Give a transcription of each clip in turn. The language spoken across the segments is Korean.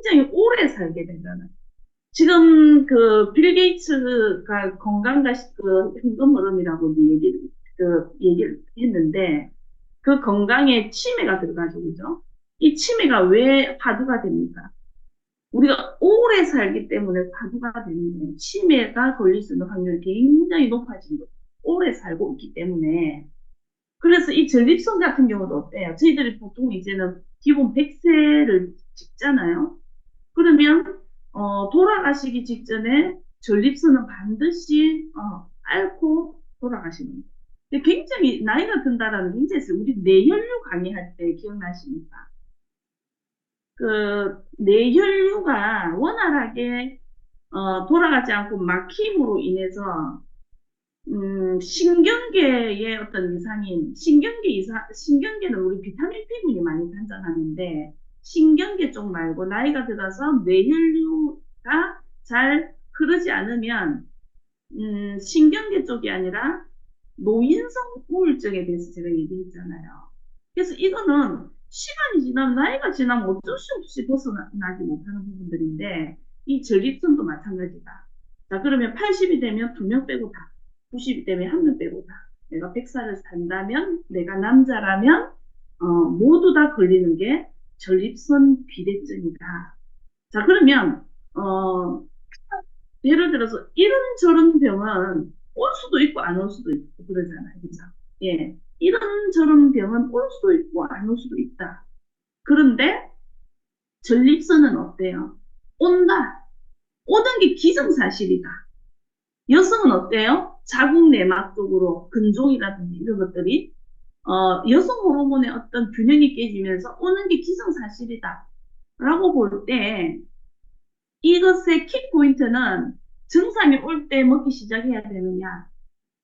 굉장히 오래 살게 되잖아요. 지금 그 빌 게이츠가 건강과 그 현금 흐름이라고 이제 얘기를 했는데 그 건강에 치매가 들어가죠, 그죠? 이 치매가 왜 화두가 됩니까? 우리가 오래 살기 때문에 화두가 되는 거예요. 치매가 걸릴 수 있는 확률이 굉장히 높아진 거예요. 오래 살고 있기 때문에. 그래서 이 전립선 같은 경우도 어때요? 저희들이 보통 이제는 기본 100세를 찍잖아요. 그러면 돌아가시기 직전에 전립선은 반드시 앓고 돌아가시는 거예요. 근데 굉장히 나이가 든다라는 게 굉장히 있어요. 우리 뇌혈류 강의할 때 기억나십니까? 그 뇌혈류가 원활하게 돌아가지 않고 막힘으로 인해서 신경계의 어떤 이상인 신경계는 우리 비타민 B군이 많이 단장하는데 신경계 쪽 말고 나이가 들어서 뇌혈류가 잘 흐르지 않으면 신경계 쪽이 아니라 노인성 우울증에 대해서 제가 얘기했잖아요. 그래서 이거는 시간이 지나면 나이가 지나면 어쩔 수 없이 벗어나지 못하는 부분들인데 이 전립선도 마찬가지다. 자, 그러면 80이 되면 2명 빼고 다, 90이 되면 1명 빼고 다. 내가 100살을 산다면, 내가 남자라면 모두 다 걸리는 게 전립선 비대증이다. 자, 그러면 예를 들어서 이런저런 병은 올 수도 있고 안 올 수도 있고 그러잖아요. 그죠? 예. 이런저런 병은 올 수도 있고 안 올 수도 있다. 그런데 전립선은 어때요? 온다. 오는 게 기정사실이다. 여성은 어때요? 자궁 내막 쪽으로 근종이라든지 이런 것들이 여성 호르몬의 어떤 균형이 깨지면서 오는 게 기정사실이다. 라고 볼 때 이것의 킥포인트는 증상이 올 때 먹기 시작해야 되느냐.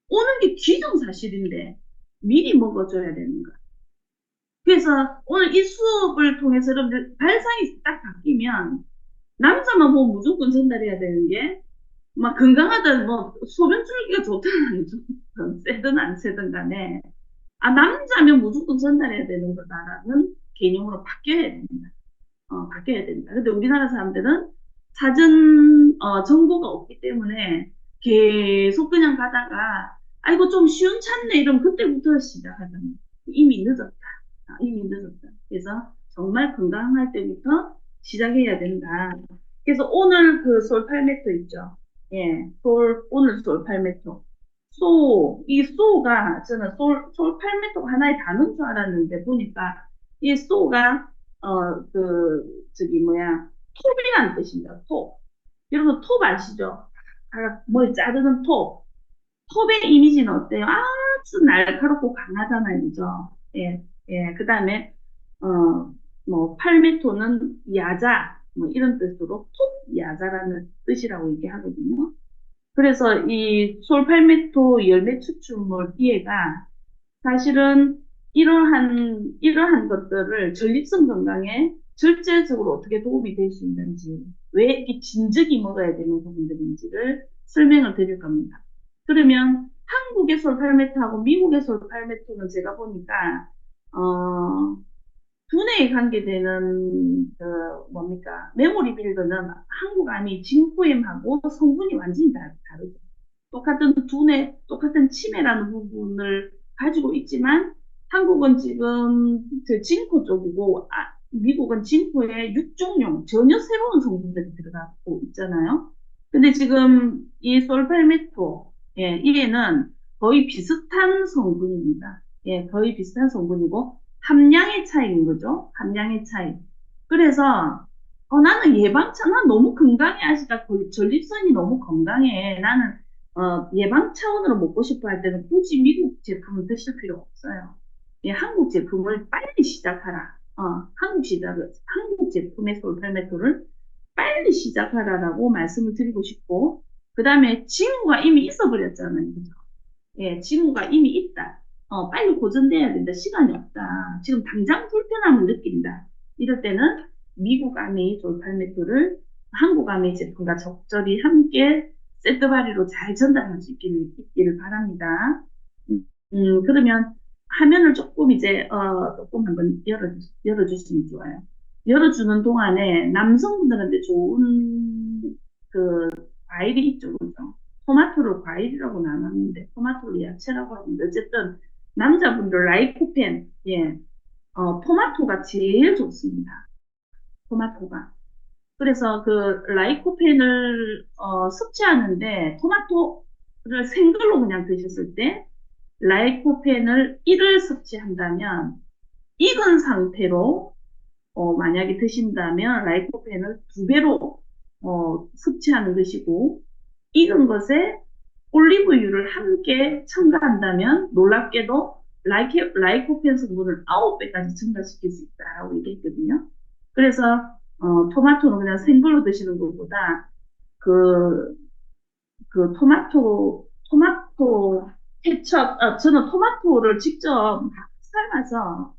오는 게 기정사실인데 미리 먹어줘야 되는 거야. 그래서 오늘 이 수업을 통해서 여러분들 발상이 딱 바뀌면 남자만 보면 무조건 전달해야 되는 게 막 건강하든 뭐 소변 줄기가 좋든 안 좋든 세든 안 세든 간에 남자면 무조건 전달해야 되는 거다라는 개념으로 바뀌어야 됩니다. 바뀌어야 된다. 근데 우리나라 사람들은 사전 정보가 없기 때문에 계속 그냥 가다가 아이고 좀 쉬운 찾네 이러면 그때부터 시작하잖아요. 이미 늦었다. 이미 늦었다. 그래서 정말 건강할 때부터 시작해야 된다. 그래서 오늘 그 솔팔메토 있죠. 예, 오늘 솔팔메토. 이 소가 저는 솔팔메토가 하나의 단어인 줄 알았는데 보니까 이 소가 저기 뭐야, 톱이라는 뜻입니다. 톱. 여러분, 톱 아시죠? 뭘 자르는 톱. 톱의 이미지는 어때요? 아주 날카롭고 강하잖아요. 그죠? 예, 예. 그 다음에, 팔메토는 야자, 뭐 이런 뜻으로 톱 야자라는 뜻이라고 얘기하거든요. 그래서 이 솔팔메토 열매 추출물 뒤에가 사실은 이러한 것들을 전립선 건강에 절제적으로 어떻게 도움이 될 수 있는지, 왜 이렇게 진즉이 먹어야 되는 부분들인지를 설명을 드릴 겁니다. 그러면 한국의 솔팔메토하고 미국의 솔팔메토는 제가 보니까, 어, 두뇌에 관계되는, 뭡니까, 메모리 빌드는 한국 암이 진코엠하고 성분이 완전히 다르죠. 똑같은 두뇌, 똑같은 치매라는 부분을 가지고 있지만 한국은 지금 저 진코 쪽이고 미국은 진코에 육종용 전혀 새로운 성분들이 들어가고 있잖아요. 근데 지금 이 솔팔메토 이게는 거의 비슷한 성분입니다. 예, 거의 비슷한 성분이고 함량의 차이인 거죠. 함량의 차이. 그래서 나는 난 너무 건강해 아시다. 전립선이 너무 건강해. 나는 예방 차원으로 먹고 싶어 할 때는 굳이 미국 제품을 드실 필요 없어요. 예, 한국 제품을 빨리 시작하라. 한국 제품의 솔팔메토를 빨리 시작하라라고 말씀을 드리고 싶고, 그 다음에 징후가 이미 있어버렸잖아요. 그죠? 예, 징후가 이미 있다. 빨리 고전돼야 된다. 시간이 없다. 지금 당장 불편함을 느낀다. 이럴 때는 미국 아메이 돌팔메토를 한국 아메이 제품과 적절히 함께 세트 발이로 잘 전달할 수 있기를 바랍니다. 그러면 화면을 조금 이제, 조금 한번 열어주시면 좋아요. 열어주는 동안에 남성분들한테 좋은 그 과일이 있죠, 그죠? 토마토를 과일이라고 나눴는데 토마토를 야채라고 하는데 어쨌든 남자분들 라이코펜, 예, 토마토가 제일 좋습니다. 토마토가. 그래서 그 라이코펜을 섭취하는데 토마토를 생걸로 그냥 드셨을 때 라이코펜을 1을 섭취한다면 익은 상태로 만약에 드신다면 라이코펜을 2배로 섭취하는 것이고 익은 것에 올리브유를 함께 첨가한다면 놀랍게도 라이코펜 성분을 9배까지 증가시킬 수 있다라고 얘기했거든요. 그래서 토마토는 그냥 생걸로 드시는 것보다 그, 그 토마토 케첩, 저는 토마토를 직접 막 삶아서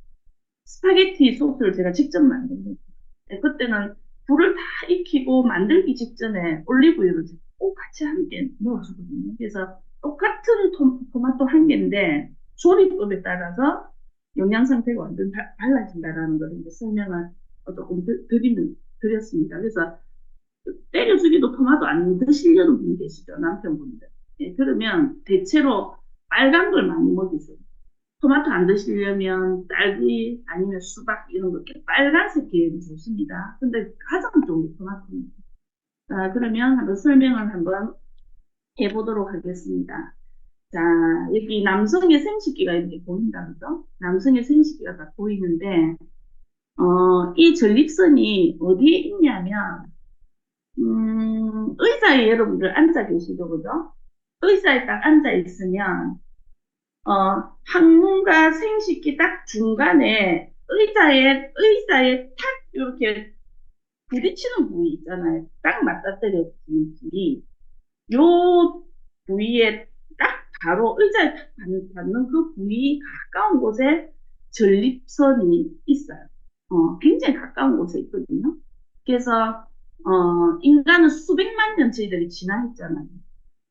스파게티 소스를 제가 직접 만듭니다. 네, 그때는 불을 다 익히고 만들기 직전에 올리브유를 꼭 같이 함께 넣어주거든요. 그래서 똑같은 토마토 한 개인데 조리법에 따라서 영양 상태가 완전 달라진다라는 걸 이제 설명을 조금 드렸습니다. 그래서 때려주기도 토마토 안 드시려는 분이 계시죠, 남편분들. 예, 그러면 대체로 빨간 걸 많이 먹이세요. 토마토 안 드시려면 딸기 아니면 수박 이런 거 이렇게 빨간색 계열이 좋습니다. 근데 가장 좋은 게 토마토입니다. 자, 그러면 한번 설명을 한번 해보도록 하겠습니다. 자, 여기 남성의 생식기가 이렇게 보인다, 그죠? 남성의 생식기가 다 보이는데, 이 전립선이 어디에 있냐면, 의자에 여러분들 앉아 계시죠, 그죠? 의자에 딱 앉아 있으면, 항문과 생식기 딱 중간에 의자에 탁 이렇게 부딪히는 부위 있잖아요. 딱 맞닥뜨려지는 부위. 요 부위에 딱 바로 의자에 딱 닿는 그 부위 가까운 곳에 전립선이 있어요. 굉장히 가까운 곳에 있거든요. 그래서, 인간은 수백만 년 저희들이 진화했잖아요.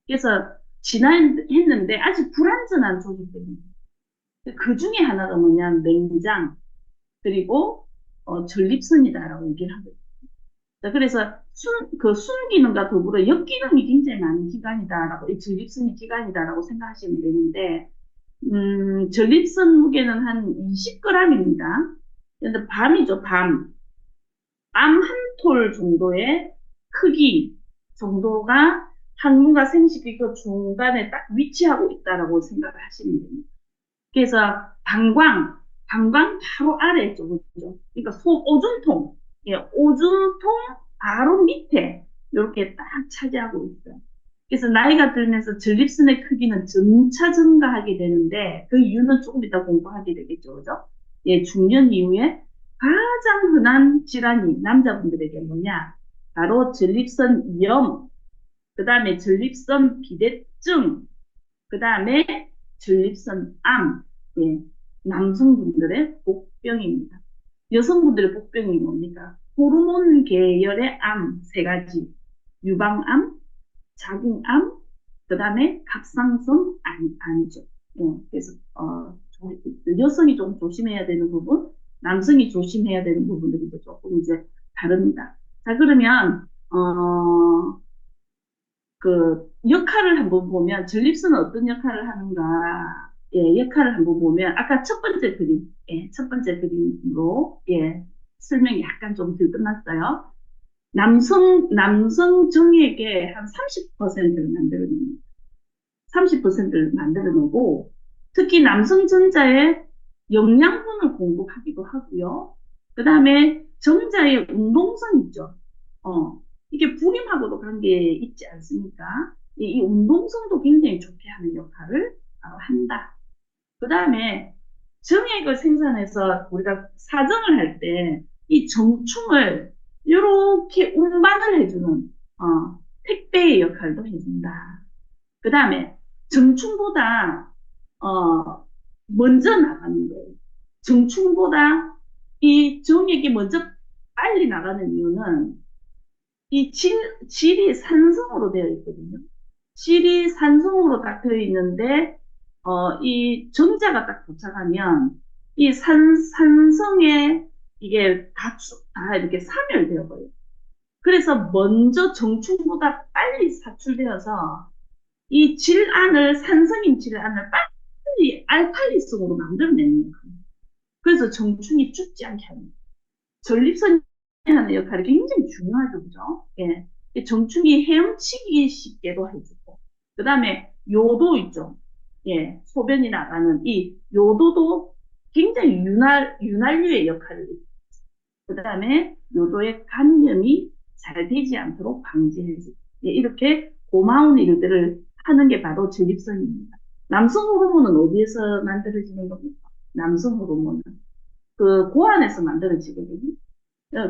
그래서 진화했는데 아직 불완전한 조직들입니다. 그 중에 하나가 뭐냐면 맹장, 그리고 전립선이다라고 얘기를 하거든요. 자, 그래서 순기능과 더불어 역기능이 굉장히 많은 기관이다라고, 이 전립선이 기관이다라고 생각하시면 되는데, 전립선 무게는 한 20g입니다. 근데 밤이죠, 밤. 암 한 톨 정도의 크기 정도가 항문과 생식기 그 중간에 딱 위치하고 있다라고 생각을 하시면 됩니다. 그래서 방광 바로 아래죠, 그죠? 그러니까 오줌통, 예, 오줌통 바로 밑에 이렇게 딱 차지하고 있어요. 그래서 나이가 들면서 전립선의 크기는 점차 증가하게 되는데 그 이유는 조금 이따 공부하게 되겠죠, 그죠? 예, 중년 이후에 가장 흔한 질환이 남자분들에게 뭐냐? 바로 전립선 이염, 그 다음에 전립선 비대증, 그 다음에 전립선 암, 예, 남성분들의 복병입니다. 여성분들의 복병이 뭡니까? 호르몬 계열의 암 세 가지, 유방암, 자궁암, 그 다음에 갑상선 암이죠. 예, 그래서 여성이 좀 조심해야 되는 부분, 남성이 조심해야 되는 부분들이 조금 이제 다릅니다. 자, 그러면 그 역할을 한번 보면 전립선은 어떤 역할을 하는가, 예, 역할을 한번 보면 아까 첫 번째 그림, 예, 첫 번째 그림으로, 예, 설명이 약간 좀 덜 끝났어요. 남성 정액의 한 30%를 만들어냅니다. 30%를 만들어내고 특히 남성 전자에 영양분을 공급하기도 하고요. 그 다음에 정자의 운동성 있죠. 이게 불임하고도 관계 있지 않습니까? 이 운동성도 굉장히 좋게 하는 역할을 한다. 그 다음에 정액을 생산해서 우리가 사정을 할 때 이 정충을 이렇게 운반을 해주는 택배의 역할도 해준다. 그 다음에 정충보다 먼저 나가는 거예요. 정충보다 이 정액이 먼저 빨리 나가는 이유는 이 질이 산성으로 되어 있거든요. 질이 산성으로 딱 되어 있는데 이 정자가 딱 도착하면 이 산성에 이게 다 다 이렇게 사멸되어 버려요. 그래서 먼저 정충보다 빨리 사출되어서 이 질안을, 산성인 질안을 빨리 알칼리성으로 만들어내는 거예요. 그래서 정충이 죽지 않게 하는 거예요. 전립선이 하는 역할이 굉장히 중요하죠, 그죠? 예. 정충이 헤엄치기 쉽게도 해주고, 그 다음에 요도 있죠. 예, 소변이 나가는 이 요도도 굉장히 윤활유의 역할을 해요. 그 다음에 요도의 감염이 잘 되지 않도록 방지해주고, 예, 이렇게 고마운 일들을 하는 게 바로 전립선입니다. 남성 호르몬은 어디에서 만들어지는 겁니까? 남성 호르몬은 그 고안에서 만들어지거든요.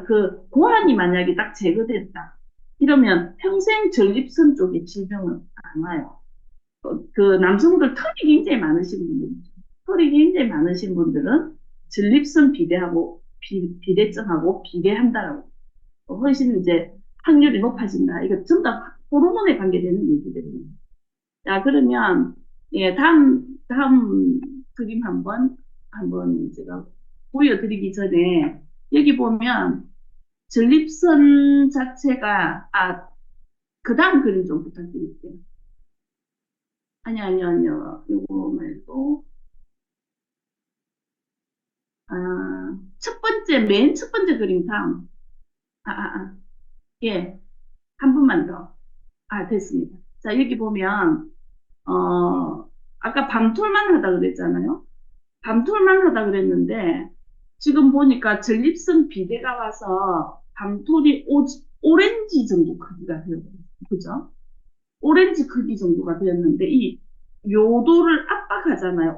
그 고환이 만약에 딱 제거됐다. 이러면 평생 전립선 쪽에 질병은 안 와요. 그 남성들 털이 굉장히 많으신 분들이죠. 털이 굉장히 많으신 분들은 전립선 비대하고 비대증하고 비대한다라고 훨씬 이제 확률이 높아진다. 이거 전부 다 호르몬에 관계되는 얘기들입니다. 자, 그러면 예, 다음 그림 한번 제가 보여드리기 전에 여기 보면 전립선 자체가, 그 다음 그림 좀 부탁드릴게요. 아니요. 요거 말고, 맨 첫 번째 그림 다음. 아, 아, 아. 예, 한 분만 더. 됐습니다. 자, 여기 보면, 아까 밤톨만 하다 그랬잖아요. 밤톨만 하다 그랬는데, 지금 보니까 전립선 비대가 와서 밤톨이 오렌지 정도 크기가 되어요. 그죠? 오렌지 크기 정도가 되었는데 이 요도를 압박하잖아요.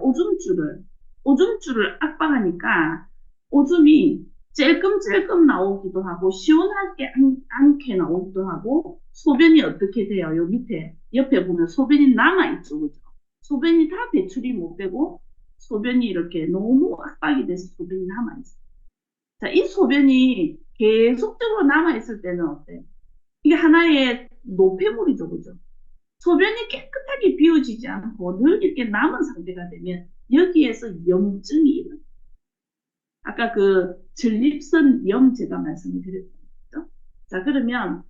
오줌줄을 압박하니까 오줌이 찔끔찔끔 나오기도 하고 시원하게 않게 나오기도 하고 소변이 어떻게 돼요? 요 밑에 옆에 보면 소변이 남아있죠. 그죠? 소변이 다 배출이 못 되고 소변이 이렇게 너무 압박이 돼서 소변이 남아있어요. 자, 이 소변이 계속적으로 남아있을 때는 어때요? 이게 하나의 노폐물이죠. 그죠? 소변이 깨끗하게 비워지지 않고 늘 이렇게 남은 상태가 되면 여기에서 염증이 일어나요. 아까 그 전립선염 제가 말씀을 드렸죠. 자, 그러면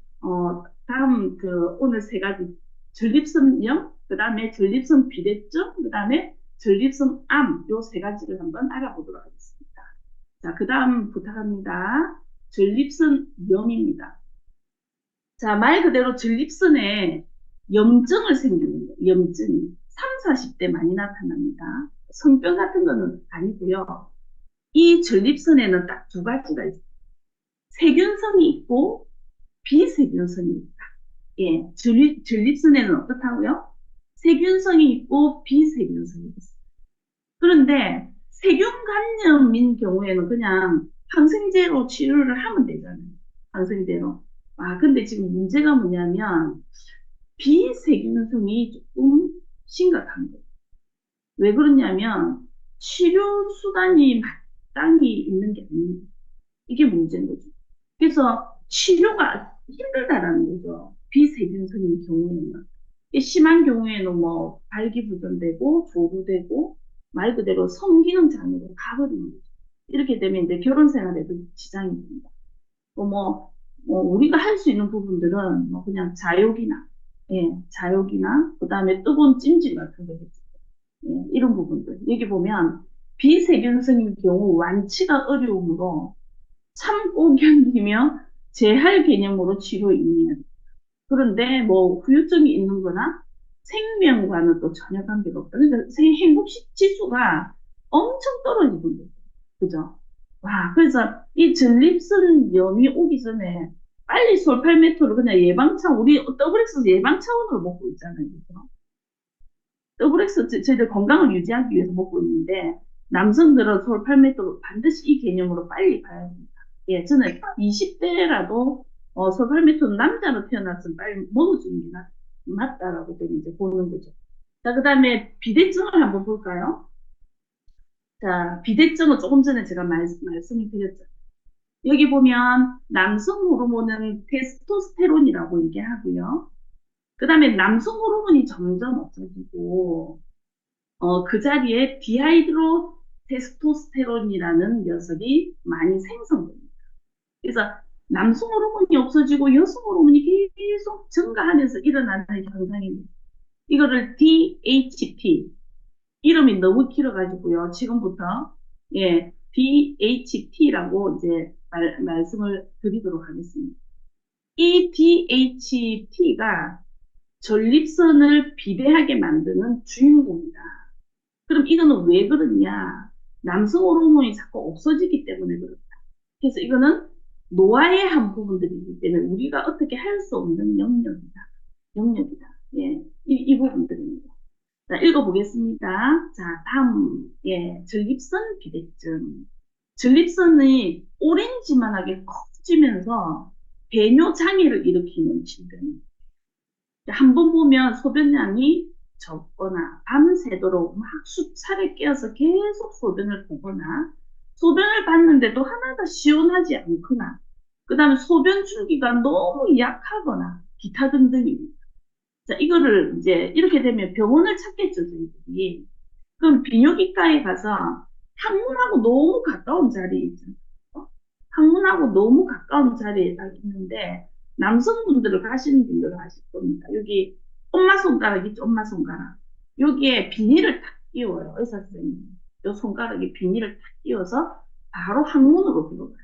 다음 그 오늘 세 가지 전립선염, 그 다음에 전립선 비대증, 그 다음에 전립선암 요 세 가지를 한번 알아보도록 하겠습니다. 자, 그 다음 부탁합니다. 전립선염입니다. 자, 말 그대로 전립선에 염증을 생기는 거예요. 염증이. 3, 40대 많이 나타납니다. 성병 같은 거는 아니고요. 이 전립선에는 딱 두 가지가 있어요. 세균성이 있고 비세균성이 있다. 예, 전립선에는 어떻다고요? 세균성이 있고 비세균성이 있어요. 그런데 세균 감염인 경우에는 그냥 항생제로 치료를 하면 되잖아요. 항생제로. 근데 지금 문제가 뭐냐면 비세균성이 조금 심각한 거예요. 왜 그러냐면 치료 수단이 마땅히 있는 게 아닙니다. 이게 문제인 거죠. 그래서 치료가 힘들다라는 거죠. 비세균성인 경우에는. 심한 경우에는 뭐 발기부전되고 조루되고 말 그대로 성기능 장애로 가버리는 거죠. 이렇게 되면 이제 결혼 생활에도 지장이 됩니다. 우리가 할 수 있는 부분들은 뭐 그냥 자욕이나, 예, 자욕이나, 그 다음에 뜨거운 찜질 같은 거 있죠. 예, 이런 부분들. 여기 보면 비세균성인 경우 완치가 어려우므로 참고 견디며 재할 개념으로 치료 임해야 돼. 그런데 뭐 후유증이 있는 거나 생명과는 또 전혀 관계가 없다. 그러니까 행복 지수가 엄청 떨어지는 거죠. 그죠? 그래서 이 전립선염이 오기 전에 빨리 솔팔메토를 그냥 우리 더블엑스 예방 차원으로 먹고 있잖아요. 그죠? 더블엑스 저희들 건강을 유지하기 위해서 먹고 있는데 남성들은 솔팔메토를 반드시 이 개념으로 빨리 봐야 됩니다. 예, 저는 20대라도 솔팔메토는 남자로 태어났으면 빨리 먹어주는 게 맞다라고 저는 이제 보는 거죠. 자, 그 다음에 비대증을 한번 볼까요? 자, 비대증은 조금 전에 제가 말씀을 드렸죠. 여기 보면 남성 호르몬은 테스토스테론이라고 얘기하고요. 그 다음에 남성 호르몬이 점점 없어지고 그 자리에 디하이드로 테스토스테론이라는 녀석이 많이 생성됩니다. 그래서 남성 호르몬이 없어지고 여성 호르몬이 계속 증가하면서 일어나는 현상입니다. 이거를 DHT, 이름이 너무 길어가지고요. 지금부터, 예, DHT라고 이제 말씀을 드리도록 하겠습니다. 이 DHT가 전립선을 비대하게 만드는 주인공이다. 그럼 이거는 왜 그러냐? 남성 호르몬이 자꾸 없어지기 때문에 그렇다. 그래서 이거는 노화의 한 부분들이기 때문에 우리가 어떻게 할 수 없는 영역이다. 영역이다. 예, 이 부분들입니다. 자, 읽어보겠습니다. 자, 다음, 예, 전립선 비대증. 전립선이 오렌지만하게 커지면서 배뇨 장애를 일으키는 질병입니다. 한번 보면 소변량이 적거나 밤새도록 막 수차례 깨어서 계속 소변을 보거나 소변을 봤는데도 하나도 시원하지 않거나 그 다음에 소변 줄기가 너무 약하거나 기타 등등입니다. 자, 이거를 이제 이렇게 되면 병원을 찾겠죠, 저희들이. 그럼 비뇨기과에 가서 항문하고 너무 가까운 자리에 있잖아요. 항문하고 너무 가까운 자리에 딱 있는데 남성분들을 가시는 분들은 아실 겁니다. 여기 엄마 손가락 있죠, 엄마 손가락. 여기에 비닐을 탁 끼워요, 의사 선생님이. 요 손가락에 비닐을 탁 끼워서 바로 항문으로 들어가요.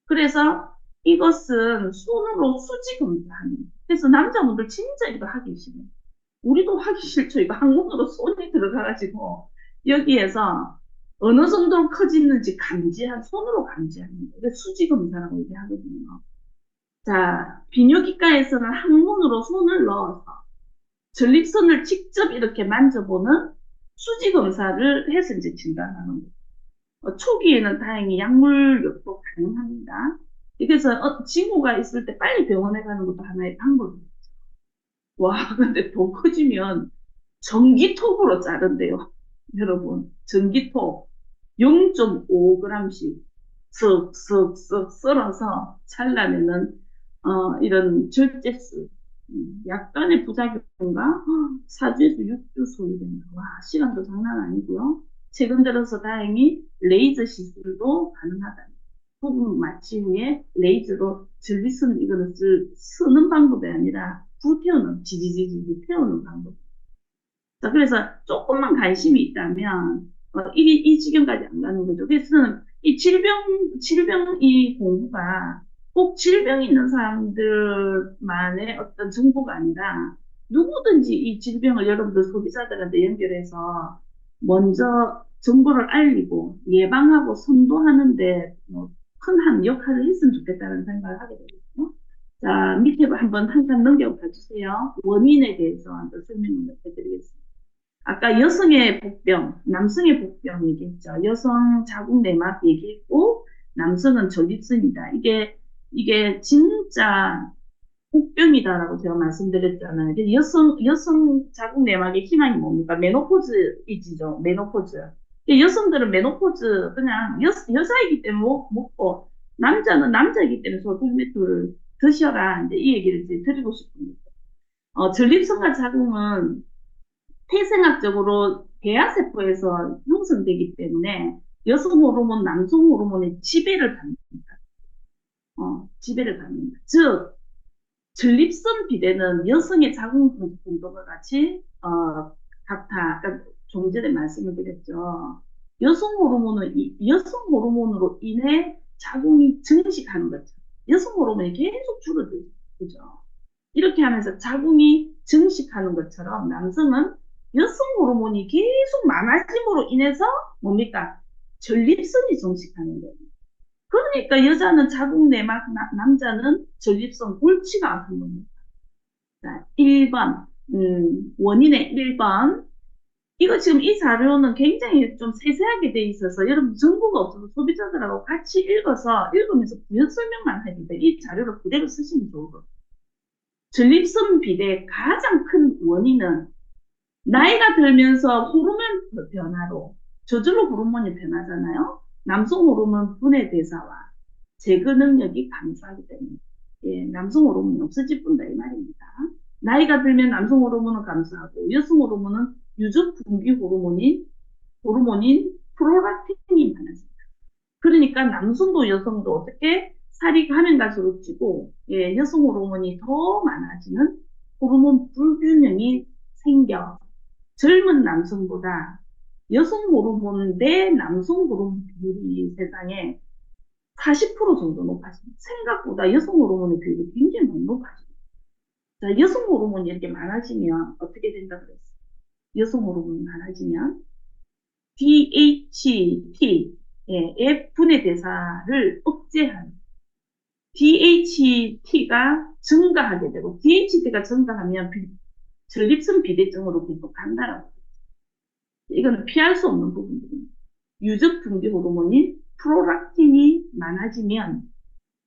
그래서 이것은 손으로 수지 검사하는. 그래서 남자분들 진짜 이거 하기 싫어요. 우리도 하기 싫죠. 이거 항문으로 손이 들어가가지고 여기에서 어느 정도로 커지는지 손으로 감지하는 거예요. 수지 검사라고 얘기하거든요. 자, 비뇨기과에서는 항문으로 손을 넣어서 전립선을 직접 이렇게 만져보는 수지 검사를 해서 이제 진단하는 거예요. 초기에는 다행히 약물도 가능합니다. 그래서 징후가 있을 때 빨리 병원에 가는 것도 하나의 방법이에요. 와, 근데 더 커지면 전기톱으로 자른대요. 여러분, 전기톱 0.5g씩 쓱쓱쓱 썰어서 잘라내는 이런 절제술. 약간의 부작용과 4주에서 6주 소요된다. 와, 시간도 장난 아니고요. 최근 들어서 다행히 레이저 시술도 가능하다. 부분 마취 후에 레이저로 전립선 이거는 쓰는 방법이 아니라 불태우는, 지지지지 태우는 방법. 자, 그래서 조금만 관심이 있다면, 이 지경까지 안 가는 거죠. 그래서 이 질병 이 공부가 꼭 질병이 있는 사람들만의 어떤 정보가 아니라 누구든지 이 질병을 여러분들 소비자들한테 연결해서 먼저 정보를 알리고 예방하고 선도하는데 큰 한 역할을 했으면 좋겠다는 생각을 하게 되거든요. 자, 밑에 한번 항상 넘겨봐 주세요. 원인에 대해서 한번 설명을 해드리겠습니다. 아까 여성의 복병, 남성의 복병 얘기했죠. 여성 자궁 내막 얘기했고, 남성은 전립선이다. 이게 진짜 복병이다라고 제가 말씀드렸잖아요. 여성 자궁 내막의 희망이 뭡니까? 메노포즈이지죠. 메노포즈. 여성들은 메노포즈 그냥 여자이기 때문에 먹고, 남자는 남자이기 때문에 솔필메토를 드셔라. 이제 이 얘기를 이제 드리고 싶습니다. 전립선과 자궁은 태생학적으로 배아세포에서 형성되기 때문에 여성 호르몬, 남성 호르몬의 지배를 받습니다. 지배를 받는다. 즉, 전립선 비대는 여성의 자궁 분포와 같이, 같아. 아까 좀 전에 말씀을 드렸죠. 여성 호르몬으로 인해 자궁이 증식하는 거죠. 여성 호르몬이 계속 줄어들죠. 그죠? 이렇게 하면서 자궁이 증식하는 것처럼 남성은 여성 호르몬이 계속 많아짐으로 인해서 뭡니까? 전립선이 증식하는 거예요. 그러니까 여자는 자궁 내막, 남자는 전립선 골치가 아픈 겁니다. 자, 1번, 원인의 1번. 이거 지금 이 자료는 굉장히 좀 세세하게 돼 있어서 여러분 정보가 없어서 소비자들하고 같이 읽으면서 부연 설명만 해도 돼. 이 자료를 그대로 쓰시면 좋을 것 같아요. 전립선 비대의 가장 큰 원인은 나이가 들면서 호르몬 변화로 저절로 호르몬이 변하잖아요. 남성 호르몬 분해 대사와 제거 능력이 감소하기 때문에 예, 남성 호르몬이 없어질 뿐다 이 말입니다. 나이가 들면 남성 호르몬은 감소하고 여성 호르몬은 유족 분비 호르몬인 프로락틴이 많아집니다. 그러니까 남성도 여성도 어떻게 살이 가면 갈수록 찌고, 예, 여성 호르몬이 더 많아지는 호르몬 불균형이 생겨. 젊은 남성보다 여성 호르몬 대 남성 호르몬 비율이 세상에 40% 정도 높아집니다. 생각보다 여성 호르몬의 비율이 굉장히 많이 높아집니다. 자, 여성 호르몬이 이렇게 많아지면 어떻게 된다 그랬어요? 여성 호르몬이 많아지면 DHT, 의 분해 대사를 억제하는 DHT가 증가하게 되고 DHT가 증가하면 전립선 비대증으로 계속 간다라고. 이거는 피할 수 없는 부분들입니다. 유적 분비 호르몬인 프롤락틴이 많아지면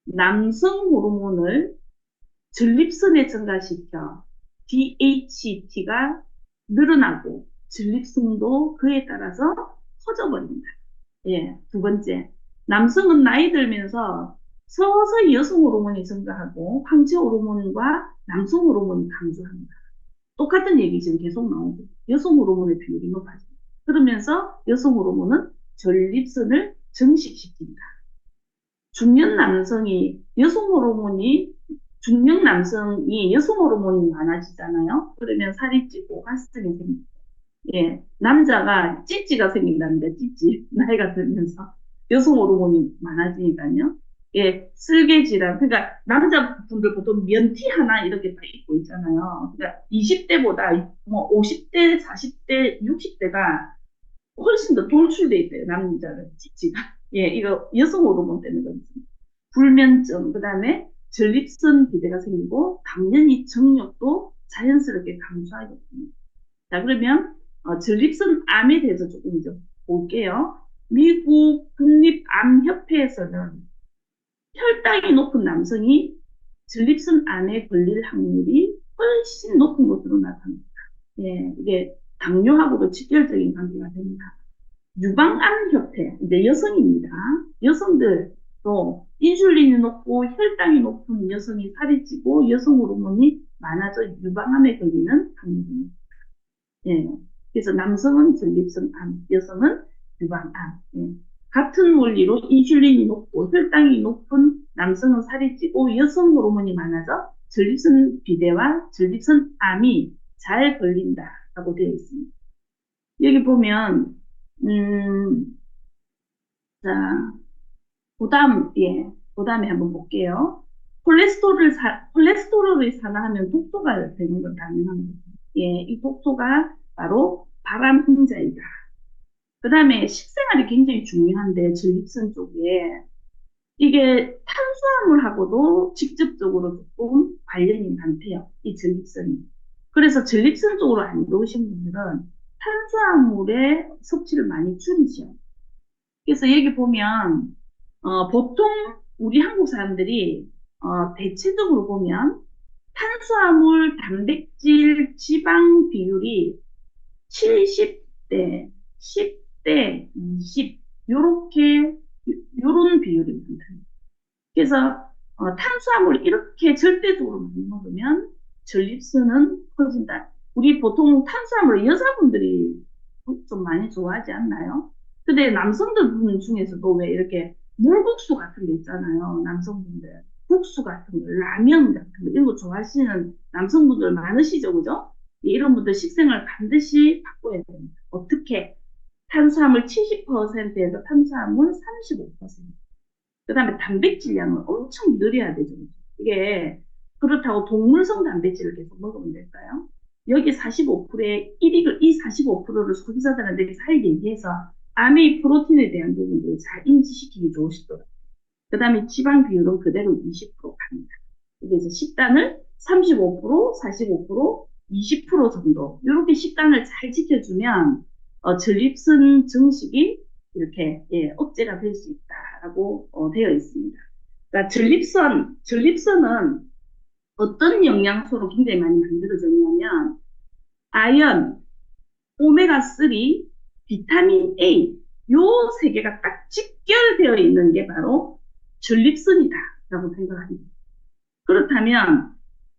남성 호르몬을 전립선에 증가시켜 DHT가 늘어나고 전립선도 그에 따라서 커져버립니다. 예, 두 번째, 남성은 나이 들면서 서서히 여성 호르몬이 증가하고 황체 호르몬과 남성 호르몬이 감소합니다. 똑같은 얘기 지금 계속 나오고 여성 호르몬의 비율이 높아집니다. 그러면서 여성 호르몬은 전립선을 증식시킵니다. 중년 남성이 중년 남성이 여성 호르몬이 많아지잖아요. 그러면 살이 찌고 가스증이 생깁니다. 예, 남자가 찌찌가 생긴다는데 찌찌 나이가 들면서 여성 호르몬이 많아지니까요. 예, 슬개 질환. 그러니까 남자분들 보통 면티 하나 이렇게 딱 입고 있잖아요. 그러니까 20대보다 뭐 50대, 40대, 60대가 훨씬 더 돌출돼 있대요. 남자는 찌찌가. 예, 이거 여성 호르몬 때문에 그렇습니다. 불면증, 그다음에 전립선 비대가 생기고 당연히 정력도 자연스럽게 감소하게 됩니다. 자, 그러면 전립선 암에 대해서 조금 이제 볼게요. 미국 국립암협회에서는 혈당이 높은 남성이 전립선 암에 걸릴 확률이 훨씬 높은 것으로 나타납니다. 예, 이게 당뇨하고도 직결적인 관계가 됩니다. 유방암협회, 이제 여성입니다. 여성들도 인슐린이 높고 혈당이 높은 여성이 살이 찌고 여성 호르몬이 많아져 유방암에 걸리는 확률입니다. 예. 그래서 남성은 전립선암, 여성은 유방암. 예. 같은 원리로 인슐린이 높고 혈당이 높은 남성은 살이 찌고 여성 호르몬이 많아져 전립선 비대와 전립선암이 잘 걸린다라고 되어 있습니다. 여기 보면 자, 그다음에 한번 볼게요. 콜레스테롤을 산화하면 독소가 되는 건 당연한 거죠. 예, 이 독소가 바로 발암 인자이다. 그 다음에 식생활이 굉장히 중요한데, 전립선 쪽에. 이게 탄수화물하고도 직접적으로 조금 관련이 많대요. 이 전립선이. 그래서 전립선 쪽으로 안 좋으신 분들은 탄수화물의 섭취를 많이 줄이죠. 그래서 여기 보면, 보통 우리 한국 사람들이, 대체적으로 보면 탄수화물, 단백질, 지방 비율이 70대, 10대, 20, 요런 비율입니다. 그래서, 탄수화물 이렇게 절대적으로 많이 먹으면 전립선은 커진다. 우리 보통 탄수화물 여자분들이 좀 많이 좋아하지 않나요? 근데 남성들 중에서도 왜 이렇게 물국수 같은 거 있잖아요. 남성분들. 국수 같은 거, 라면 같은 거, 이런 거 좋아하시는 남성분들 많으시죠, 그죠? 이런 분들 식생활 반드시 바꿔야 됩니다. 어떻게? 탄수화물 70%에서 탄수화물 35%. 그 다음에 단백질량을 엄청 늘려야 되죠. 이게, 그렇다고 동물성 단백질을 계속 먹으면 될까요? 여기 45%의 이 45%를 소비자들한테 잘 얘기해서 암의 프로틴에 대한 부분들을 잘 인지시키기 좋으시더라고요. 그 다음에 지방 비율은 그대로 20% 갑니다. 그래서 식단을 35%, 45%, 20% 정도 이렇게 식단을 잘 지켜주면 전립선 증식이 이렇게 억제가 될 수 있다라고 되어 있습니다. 그러니까 전립선은 어떤 영양소로 굉장히 많이 만들어졌냐면 아연, 오메가3, 비타민 A 요 세 개가 딱 직결되어 있는 게 바로 전립선이다라고 생각합니다. 그렇다면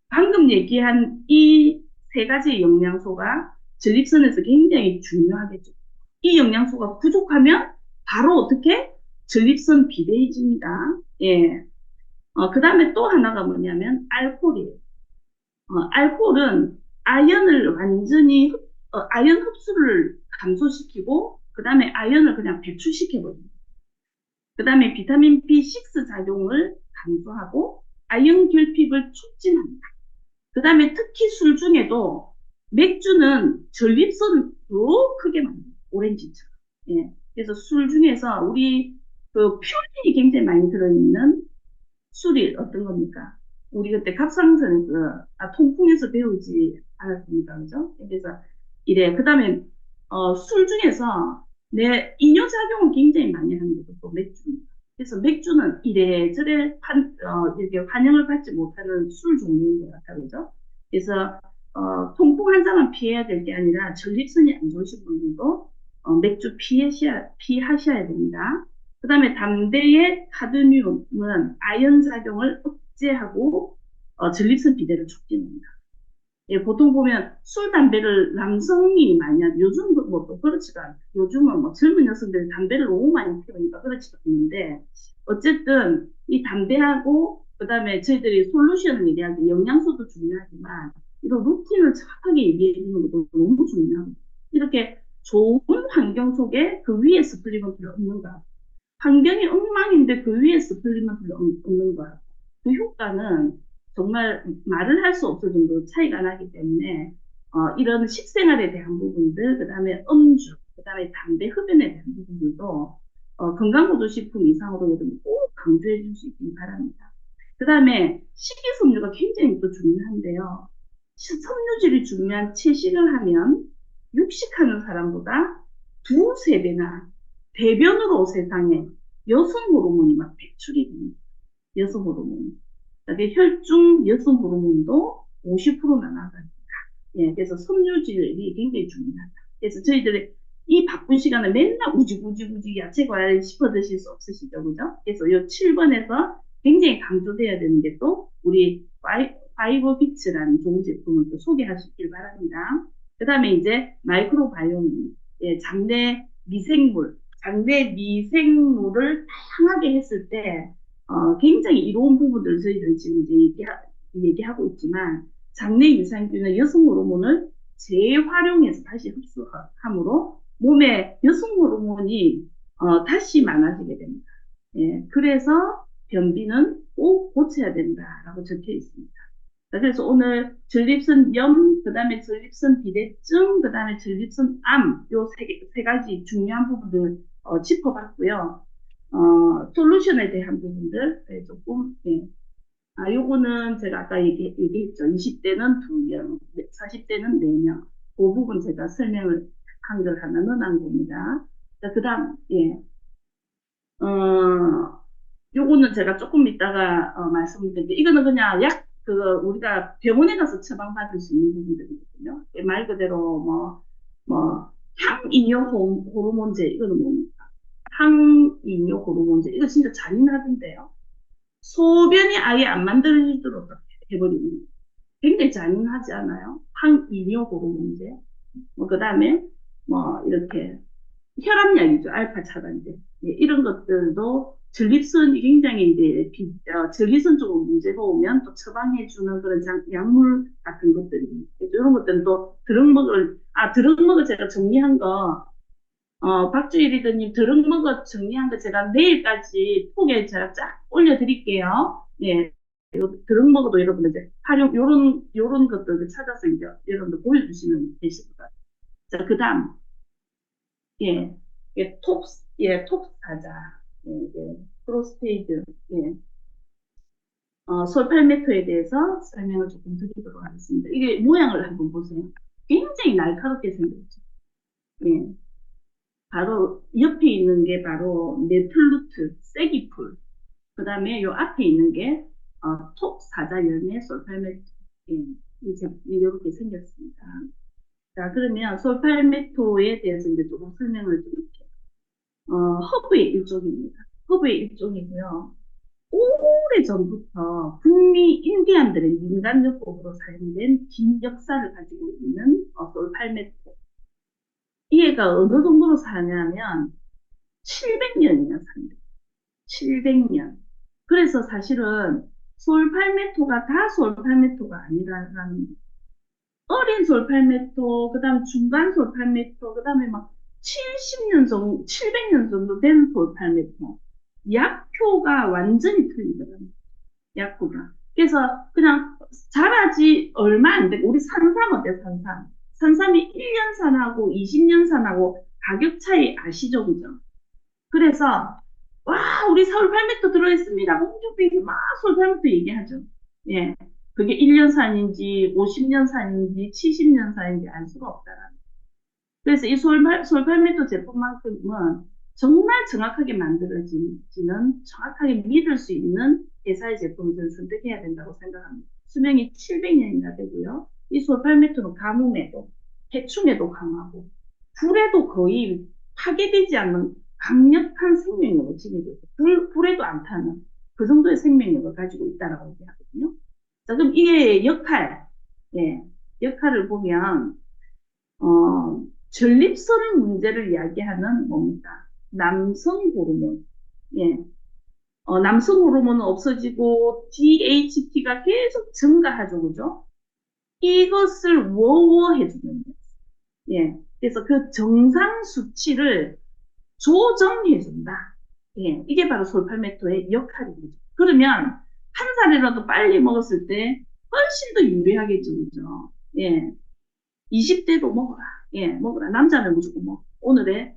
방금 얘기한 이 세 가지 영양소가 전립선에서 굉장히 중요하겠죠. 이 영양소가 부족하면 바로 어떻게? 전립선 비대해집니다. 예. 그 다음에 또 하나가 뭐냐면 알코올이에요. 알코올은 아연을 완전히 아연 흡수를 감소시키고 그 다음에 아연을 그냥 배출시켜버립니다. 그 다음에 비타민 B6 작용을 감소하고 아연 결핍을 촉진합니다. 그 다음에 특히 술 중에도 맥주는 전립선을 더 크게 만듭니다. 오렌지처럼. 예. 그래서 술 중에서 우리 그 퓨린이 굉장히 많이 들어있는 술이 어떤 겁니까? 우리 그때 갑상선에서, 통풍에서 배우지 않았습니까? 그죠? 그래서 이래. 그 다음에, 술 중에서 내 이뇨작용을 굉장히 많이 하는 것도 또 맥주입니다. 그래서 맥주는 이래저래 이렇게 환영을 받지 못하는 술 종류인 것 같아요. 그죠? 그래서, 통풍 환자만 피해야 될 게 아니라 전립선이 안 좋으신 분들도 맥주 피하셔야 됩니다. 그 다음에 담배의 카드뮴은 아연 작용을 억제하고 전립선 비대를 촉진합니다. 예, 보통 보면 술, 담배를 남성이 많이 하죠. 요즘도 뭐또 그렇지가 않아요. 요즘은 뭐 젊은 여성들이 담배를 너무 많이 피우니까 그렇지가 않는데 어쨌든 이 담배하고 그다음에 저희들이 솔루션을 얘기할 때 영양소도 중요하지만 이런 루틴을 정확하게 얘기해 주는 것도 너무 중요합니다. 이렇게 좋은 환경 속에 그 위에 서플리먼트를 얻는가. 환경이 엉망인데 그 위에 서플리먼트를 얻는 거야. 그 효과는 정말 말을 할 수 없을 정도로 차이가 나기 때문에 이런 식생활에 대한 부분들, 그 다음에 음주, 그 다음에 담배 흡연에 대한 부분들도 건강보조식품 이상으로 여러분 꼭 강조해 줄 수 있기 바랍니다. 그 다음에 식이섬유가 굉장히 또 중요한데요. 섬유질이 중요한 채식을 하면 육식하는 사람보다 두세 배나 대변으로 세상에 여성 호르몬이 막 배출이 됩니다. 여성 호르몬. 그다음에 혈중 여성 호르몬도 50%나 나갑니다. 예, 그래서 섬유질이 굉장히 중요하다. 그래서 저희들이 이 바쁜 시간에 맨날 우지우지 야채 과일 씹어 드실 수 없으시죠, 그죠? 그래서 이 7번에서 굉장히 강조돼야 되는 게 또 우리 파이버 비츠라는 좋은 제품을 또 소개하시길 바랍니다. 그 다음에 이제 마이크로바이옴, 예, 장내 미생물을 다양하게 했을 때 굉장히 이로운 부분들을 저희들은 지금 이제 얘기하고 있지만 장내 유산균은 여성 호르몬을 재활용해서 다시 흡수함으로 몸에 여성 호르몬이 다시 많아지게 됩니다. 예, 그래서 변비는 꼭 고쳐야 된다라고 적혀 있습니다. 그래서 오늘 전립선염, 그 다음에 전립선 비대증, 그 다음에 전립선 암, 요 세 가지 중요한 부분들 짚어봤고요. 솔루션에 대한 부분들 조금 예, 요거는 제가 아까 얘기했죠. 20대는 2명, 40대는 4명. 그 부분 제가 설명을 한 걸 하나 넣어놓은 겁니다. 자, 그 다음, 예. 요거는 제가 조금 이따가 말씀드릴게요. 이거는 그냥 우리가 병원에 가서 처방받을 수 있는 부분들이거든요. 말 그대로 항이뇨 호르몬제, 이거는 뭡니까? 항이뇨 호르몬제, 이거 진짜 잔인하던데요. 소변이 아예 안 만들어지도록 해버리는 거예요. 굉장히 잔인하지 않아요? 항이뇨 호르몬제. 그 다음에, 이렇게, 혈압약이죠. 알파 차단제. 예, 이런 것들도 전립선이 굉장히 이제, 전립선 쪽으로 문제가 오면 또 처방해주는 그런 약물 같은 것들입니다. 이런 것들은 또 드럭먹을 제가 정리한 거, 박주희 리더님 드럭먹을 정리한 거 제가 내일까지 톡에 제가 쫙 올려드릴게요. 예. 드럭먹어도 여러분들 이제 요런 것들을 찾아서 이제 여러분들 보여주시면 되실 것 같아요. 자, 그 다음, 예, 톱 사자, 예, 프로스테이드, 예, 솔팔메토에 대해서 설명을 조금 드리도록 하겠습니다. 이게 모양을 한번 보세요. 굉장히 날카롭게 생겼죠. 예, 바로 옆에 있는 게 바로 네플루트, 쐐기풀. 그 다음에 요 앞에 있는 게 톱 사자 열매 솔팔메토. 예, 이렇게 생겼습니다. 자, 그러면 솔팔메토에 대해서 이제 조금 설명을 드릴게요. 허브의 일종입니다. 허브의 일종이고요. 오래전부터 북미 인디안들의 민간요법으로 사용된 긴 역사를 가지고 있는 솔팔메토. 이 애가 어느 정도로 사냐면 700년이나 삽니다. 700년. 그래서 사실은 솔팔메토가 다 솔팔메토가 아니라는 어린 솔팔메토, 그다음 중간 솔팔메토, 그다음에 막 70년 정도, 700년 정도 된 솔팔메토. 약효가 완전히 틀리더라고요. 약효가. 그래서 그냥 자라지 얼마 안 되고, 우리 산삼 어때, 산삼? 산삼이 1년 산하고 20년 산하고 가격 차이 아시죠? 그죠? 그래서 와 우리 서울 8m 들어있습니다. 홍준표 막 서울 8m 얘기하죠. 예, 그게 1년 산인지 50년 산인지 70년 산인지 알 수가 없다라는. 그래서 이 서울 8m 제품만큼은 정말 정확하게 만들어지는 정확하게 믿을 수 있는 회사의 제품을 저는 선택해야 된다고 생각합니다. 수명이 700년이나 되고요. 이 서울 8m는 가뭄에도 해충에도 강하고 불에도 거의 파괴되지 않는 강력한 생명력을 지니고 있어요. 불에도 안 타는 그 정도의 생명력을 가지고 있다라고 얘기하거든요. 자, 그럼 이게 예, 역할을 보면, 전립선 문제를 이야기하는 뭡니까? 남성 호르몬. 예, 남성 호르몬은 없어지고 DHT가 계속 증가하죠, 그죠? 이것을 워워해주는 거예요. 예, 그래서 그 정상 수치를 조정해준다. 예, 이게 바로 솔팔메토의 역할입니다. 그러면 한 살이라도 빨리 먹었을 때 훨씬 더 유리하겠죠, 그죠? 예, 20대도 먹어라. 예, 먹어라. 남자는 무조건 먹어. 오늘의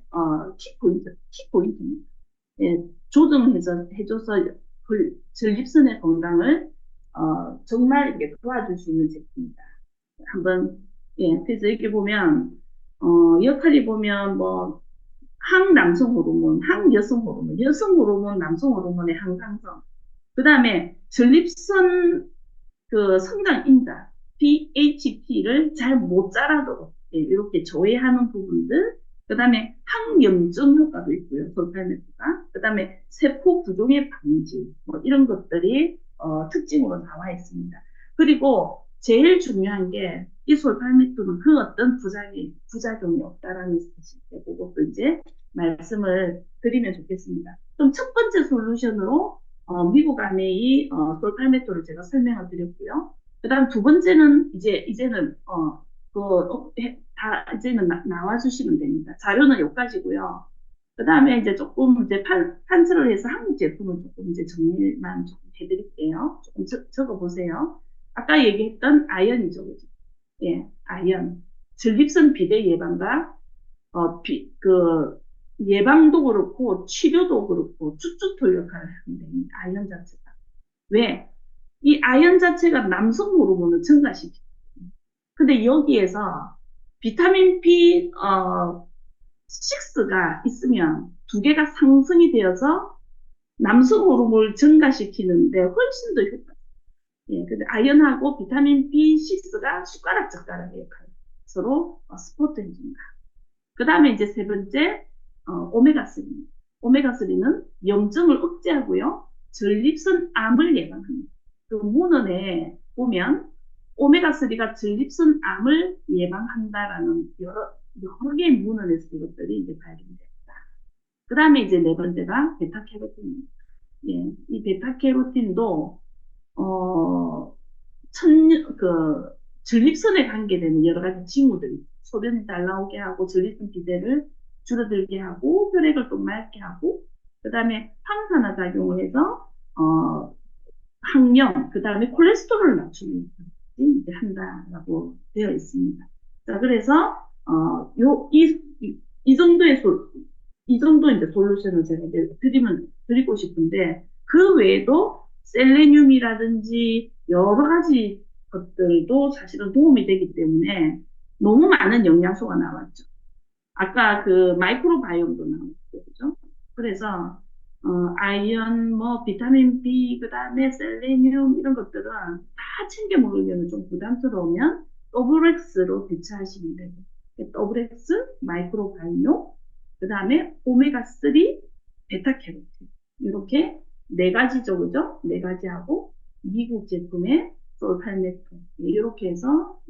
키포인트입니다. 예, 조정해서 해줘서 전립선의 건강을 정말 이렇게 도와줄 수 있는 제품입니다. 한번 예, 그래서 이렇게 보면 역할이 보면 뭐 항남성 호르몬, 항여성 호르몬, 여성 호르몬, 남성 호르몬의 항상성. 그 다음에 전립선 그 성장 인자, BHP를 잘 못 자라도록 예, 이렇게 조회하는 부분들. 그 다음에 항염증 효과도 있고요. 돌팔메토가. 그 다음에 세포 부종의 방지, 뭐 이런 것들이 특징으로 나와 있습니다. 그리고 제일 중요한 게 이 솔팔메토는 그 어떤 부작용이 없다라는 사실, 그것도 이제 말씀을 드리면 좋겠습니다. 그럼 첫 번째 솔루션으로 미국 아메이 솔팔메토를 제가 설명을 드렸고요. 그다음 두 번째는 이제는 다 이제는 나와 주시면 됩니다. 자료는 여기까지고요. 그다음에 이제 조금 이제 판서를 해서 한국 제품을 조금 이제 정리만 조금 해드릴게요. 조금 적어 보세요. 아까 얘기했던 아연이죠, 그죠? 예, 아연. 전립선 비대 예방과 그 예방도 그렇고 치료도 그렇고 쭉쭉돌 역할을 하는 됩니다. 아연 자체가. 왜? 이 아연 자체가 남성 호르몬을 증가시키고, 근데 여기에서 비타민 B, 6가 있으면 두 개가 상승이 되어서 남성 호르몬을 증가시키는데 훨씬 더 효과. 예, 근데 아연하고 비타민 B6가 숟가락 젓가락의 역할. 서로 스포트 해준다. 그 다음에 이제 세 번째, 오메가3. 오메가3는 염증을 억제하고요. 전립선 암을 예방합니다. 그 문헌에 보면 오메가3가 전립선 암을 예방한다라는 여러 개의 문헌에서 이것들이 이제 발견됐다. 그 다음에 이제 네 번째가 베타캐로틴입니다. 예, 이 베타캐로틴도, 어, 그, 전립선에 관계되는 여러 가지 징후들이 소변이 잘 나오게 하고 전립선 비대를 줄어들게 하고 혈액을 좀 맑게 하고 그 다음에 항산화 작용을 해서 항염 그 다음에 콜레스테롤을 낮추는 이제 한다라고 되어 있습니다. 자 그래서 이 정도의 이 정도 이제 솔루션을 제가 이제 드리고 싶은데 그 외에도 셀레늄이라든지 여러 가지 것들도 사실은 도움이 되기 때문에 너무 많은 영양소가 나왔죠. 아까 그 마이크로바이옴도 나왔고, 그죠? 그래서, 아이언, 뭐, 비타민 B, 그 다음에 셀레늄, 이런 것들은 다 챙겨 먹으려면 좀 부담스러우면 더블엑스로 대체하시면 되고, 더블엑스, 마이크로바이옴, 그 다음에 오메가3, 베타캐로틴. 이렇게 네 가지죠, 그죠? 네 가지하고, 미국 제품의 솔팔메토. 이렇게 해서,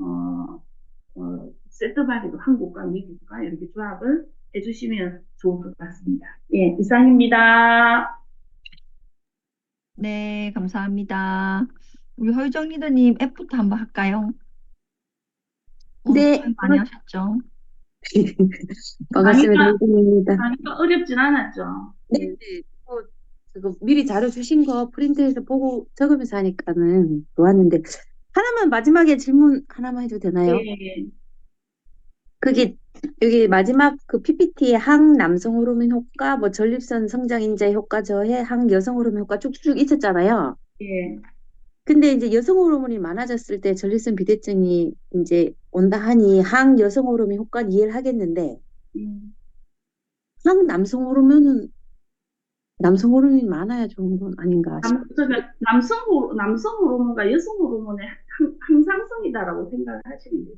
세트바디로 한국과 미국과 이렇게 조합을 해주시면 좋을 것 같습니다. 예, 이상입니다. 네, 감사합니다. 우리 허유정 리더님 F부터 한번 할까요? 오늘 네, 고생 많이 하셨죠? 반갑습니다. 강의가, 이진입니다. 강의가 어렵진 않았죠. 네, 네. 네. 지금 미리 자료 주신 거 프린트해서 보고 적으면서 하니까는 좋았는데, 하나만 마지막에 질문 하나만 해도 되나요? 네. 그게, 여기 마지막 그 PPT에 항남성 호르몬 효과, 뭐 전립선 성장 인자 효과 저해, 항여성 호르몬 효과 쭉쭉 있었잖아요. 예. 근데 이제 여성 호르몬이 많아졌을 때 전립선 비대증이 이제 온다 하니 항여성 호르몬 효과는 이해를 하겠는데, 음. 항남성 호르몬은 남성 호르몬이 많아야 좋은 건 아닌가 싶어요. 남성 호르몬과 여성 호르몬의 항상성이다라고 생각을 하시면 돼요.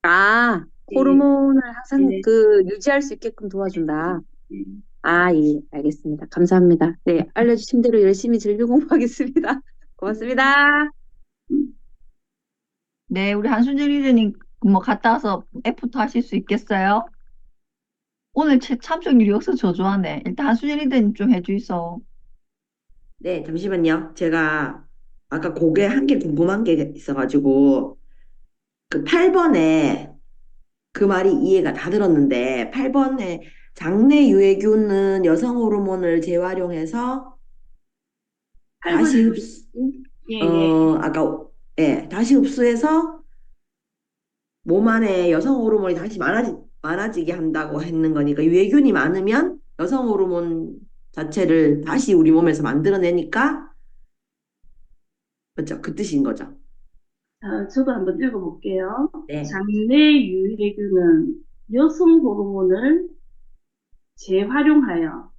아, 예. 호르몬을 항상 예. 그 유지할 수 있게끔 도와준다. 예. 아, 예, 알겠습니다. 감사합니다. 네, 알려주신 대로 열심히 진료 공부하겠습니다. 고맙습니다. 음. 네, 우리 한순정 리더님 뭐 갔다 와서 F부터 하실 수 있겠어요? 오늘 참석률이 없어서 저 좋아하네. 일단 한순정 리더님 좀 해주이소. 네, 잠시만요. 제가 아까 그게 한 개 궁금한 게 있어가지고 그 8번에 그 말이 이해가 다 들었는데 8번에 장내 유해균은 여성 호르몬을 재활용해서 8번, 다시 흡수 예, 예. 아까 다시 흡수해서 몸 안에 여성 호르몬이 다시 많아지게 한다고 했는 거니까 유해균이 많으면 여성 호르몬 자체를 다시 우리 몸에서 만들어내니까 맞죠? 그 뜻인 거죠. 자, 저도 한번 읽어볼게요. 네. 장내 유해균은 여성 호르몬을 재활용하여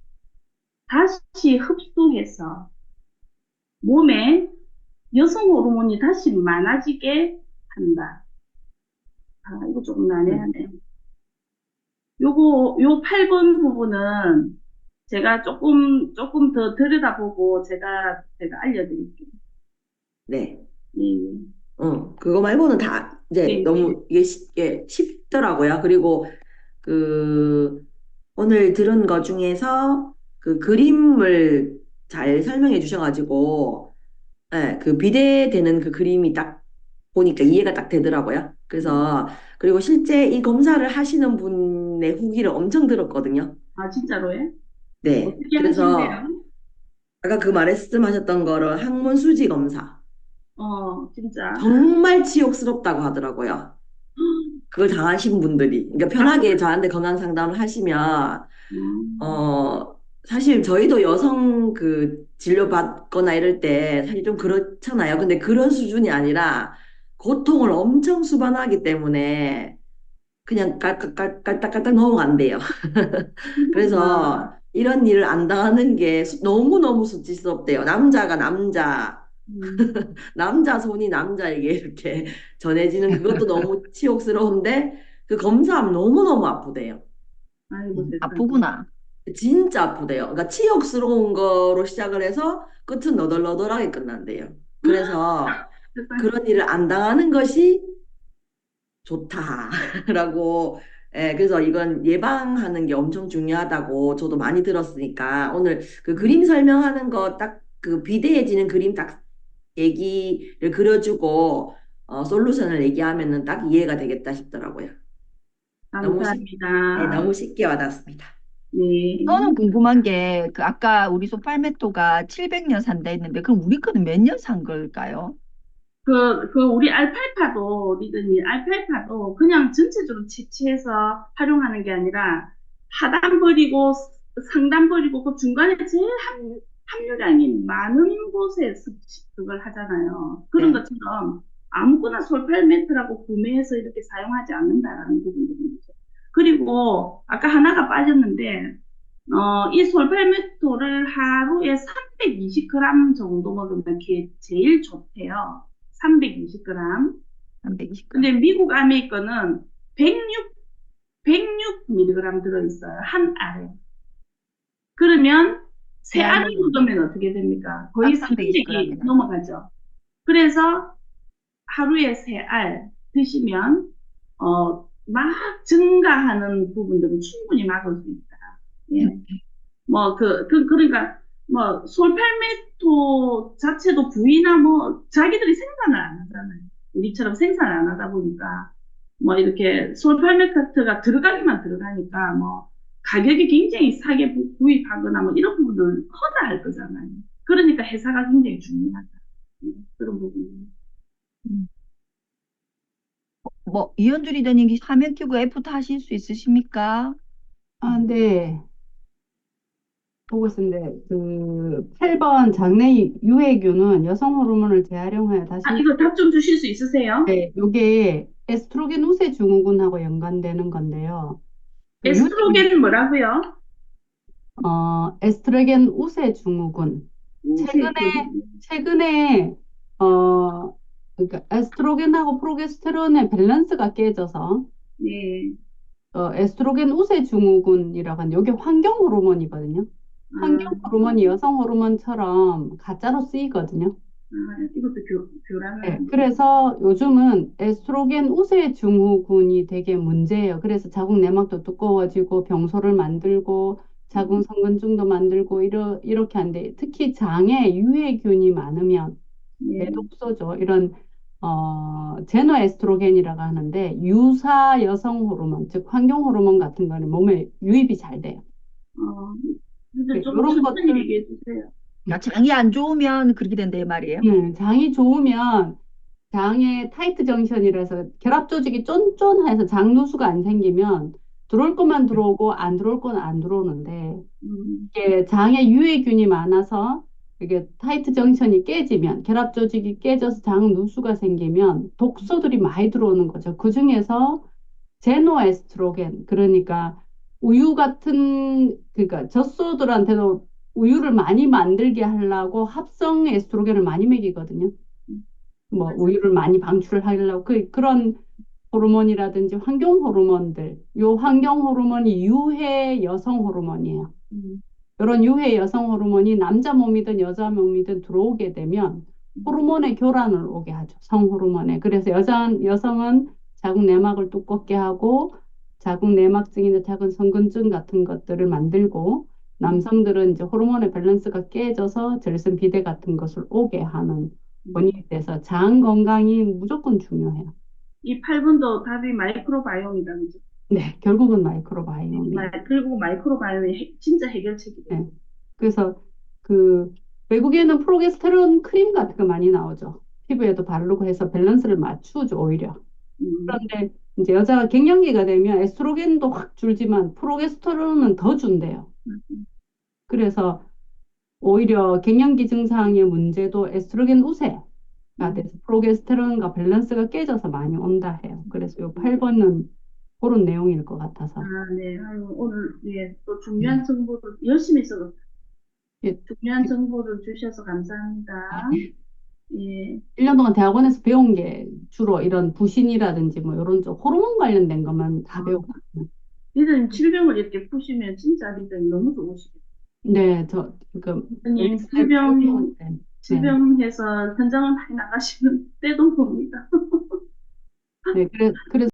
다시 흡수해서 몸에 여성 호르몬이 다시 많아지게 한다. 아, 이거 조금 음. 난해하네. 요 8번 부분은 제가 조금 더 들여다보고 제가 알려드릴게요. 네. 예, 그거 말고는 다 이제 예, 예. 너무 이게 쉽더라고요. 그리고 그 오늘 들은 거 중에서 그 그림을 잘 설명해 주셔가지고 그 비대되는 그 그림이 딱 보니까 이해가 딱 되더라고요. 그래서 그리고 실제 이 검사를 하시는 분의 후기를 엄청 들었거든요. 아, 진짜로요? 네. 어떻게 그래서 하신대요? 아까 그 말씀하셨던 거를 항문 수지 검사 진짜. 정말 치욕스럽다고 하더라고요. 그걸 당하신 분들이. 그러니까 아, 편하게 저한테 건강 상담을 하시면, 음, 어, 사실 저희도 여성 그 진료 받거나 이럴 때 사실 좀 그렇잖아요. 근데 그런 수준이 아니라 고통을 엄청 수반하기 때문에 그냥 깔딱깔딱 넘어간대요. 그렇구나. 그래서 이런 일을 안 당하는 게 너무너무 수치스럽대요. 음, 남자 손이 남자에게 이렇게 전해지는 그것도 너무 치욕스러운데 그 검사하면 너무너무 아프대요. 아이고, 세상에. 아프구나. 진짜 아프대요. 그러니까 치욕스러운 거로 시작을 해서 끝은 너덜너덜하게 끝난대요. 그래서 세상에. 그런 일을 안 당하는 것이 좋다라고 그래서 이건 예방하는 게 엄청 중요하다고 저도 많이 들었으니까 오늘 그 그림 설명하는 거 딱 그 비대해지는 그림 딱 얘기를 그려주고 솔루션을 얘기하면은 딱 이해가 되겠다 싶더라고요. 너무 감사합니다. 너무 쉽게 와닿았습니다. 네. 저는 궁금한 게, 그 아까 우리 소팔메토가 700년 산다 했는데, 그럼 우리 거는 몇 년 산 걸까요? 우리 알팔파도, 리더니 알팔파도 그냥 전체적으로 채취해서 활용하는 게 아니라 하단 버리고 상단 버리고 그 중간에 제일 함유량이 많은 곳에 그걸 하잖아요. 그런 네. 것처럼 아무거나 솔팔매트라고 구매해서 이렇게 사용하지 않는다라는 부분들이 있죠. 그리고 아까 하나가 빠졌는데, 이 솔팔메토를 하루에 320g 정도 먹으면 제일 좋대요. 320g. 320g. 근데 미국 아메리카는 106mg 들어있어요. 한 알에. 그러면 세 세 알 알을 먹으면 먹으면 어떻게 됩니까? 딱 거의 300이 320g이네. 넘어가죠. 그래서 하루에 세 알 드시면, 막 증가하는 부분들은 충분히 막을 수 있다. 예. 그러니까 뭐 솔팔메토 자체도 부위나 뭐 자기들이 생산을 안 하잖아요. 우리처럼 생산을 안 하다 보니까 뭐 이렇게 솔팔메토가 들어가기만 들어가니까 뭐 가격이 굉장히 싸게 구입하거나 뭐 이런 부분을 허다할 거잖아요. 그러니까 회사가 굉장히 중요하다. 그런 부분. 음. 뭐 이현주 리더님 화면 켜고 애프터 하실 수 있으십니까? 아, 네. 보고 있었는데, 그, 8번 장내 유해균은 여성 호르몬을 재활용하여 다시, 아, 이거 답 좀 주실 수 있으세요? 네, 요게 에스트로겐 우세 증후군하고 연관되는 건데요. 그 에스트로겐은 뭐라고요? 에스트로겐 우세 증후군. 우세 최근에, 어, 그러니까 에스트로겐하고 프로게스테론의 밸런스가 깨져서, 네. 에스트로겐 우세 증후군이라고 하는데, 이게 환경 호르몬이거든요. 환경 아, 호르몬이 여성 호르몬처럼 가짜로 쓰이거든요. 이것도 교란을 네, 하는 그래서 요즘은 에스트로겐 우세 증후군이 되게 문제예요. 그래서 자궁 내막도 두꺼워지고 병소를 만들고 자궁 성근증도 만들고 이렇게 하는데 특히 장에 유해균이 많으면 네. 매독소죠. 이런 제노에스트로겐이라고 하는데 유사 여성 호르몬, 즉 환경 호르몬 같은 거는 몸에 유입이 잘 돼요. 근데 좀 이런 천천히 것들 얘기해 주세요. 그러니까 장이 안 좋으면 그렇게 된다 이 말이에요. 장이 좋으면 장에 타이트 정션이라서 결합 조직이 쫀쫀해서 장 누수가 안 생기면 들어올 것만 들어오고 안 들어올 건 안 들어오는데 음, 이게 장에 유해균이 많아서 이게 타이트 정션이 깨지면 결합 조직이 깨져서 장 누수가 생기면 독소들이 많이 들어오는 거죠. 그중에서 제노에스트로겐 그러니까 우유 같은 그러니까 젖소들한테도 우유를 많이 만들게 하려고 합성 에스트로겐을 많이 먹이거든요. 뭐 우유를 많이 방출하려고 그런 호르몬이라든지 환경 호르몬들, 요 환경 호르몬이 유해 여성 호르몬이에요. 음, 이런 유해 여성 호르몬이 남자 몸이든 여자 몸이든 들어오게 되면 호르몬의 교란을 오게 하죠. 성 호르몬에. 그래서 여성은 자궁 내막을 두껍게 하고 자궁 내막증이나 작은 성근증 같은 것들을 만들고 남성들은 이제 호르몬의 밸런스가 깨져서 절선 비대 같은 것을 오게 하는 원인이 돼서 장 건강이 무조건 중요해요. 이 8번도 답이 마이크로바이옴이다, 그죠? 네, 결국은 마이크로바이옴이에요. 그리고 마이크로바이옴이 진짜 해결책이래요. 네. 그래서 그 외국에는 프로게스테론 크림 같은 거 많이 나오죠. 피부에도 바르고 해서 밸런스를 맞추죠, 오히려. 음, 그런데 이제 여자가 갱년기가 되면 에스트로겐도 확 줄지만 프로게스테론은 더 준대요. 그래서 오히려 갱년기 증상의 문제도 에스트로겐 우세가 돼서 프로게스테론과 밸런스가 깨져서 많이 온다 해요. 그래서 요 8번은 그런 내용일 것 같아서. 네. 아유, 오늘, 예, 또 중요한 정보를 열심히 써 예, 중요한 정보를 주셔서 감사합니다. 예, 1년 동안 대학원에서 배운 게 주로 이런 부신이라든지 뭐 이런 쪽 호르몬 관련된 것만 다 배웠거든요. 리더님 질병을 이렇게 푸시면 진짜 리더님 너무 좋으시겠어요. 네, 저 지금 리더님 네. 질병해서 현장을 많이 나가시는 때도 봅니다. 네, 그래서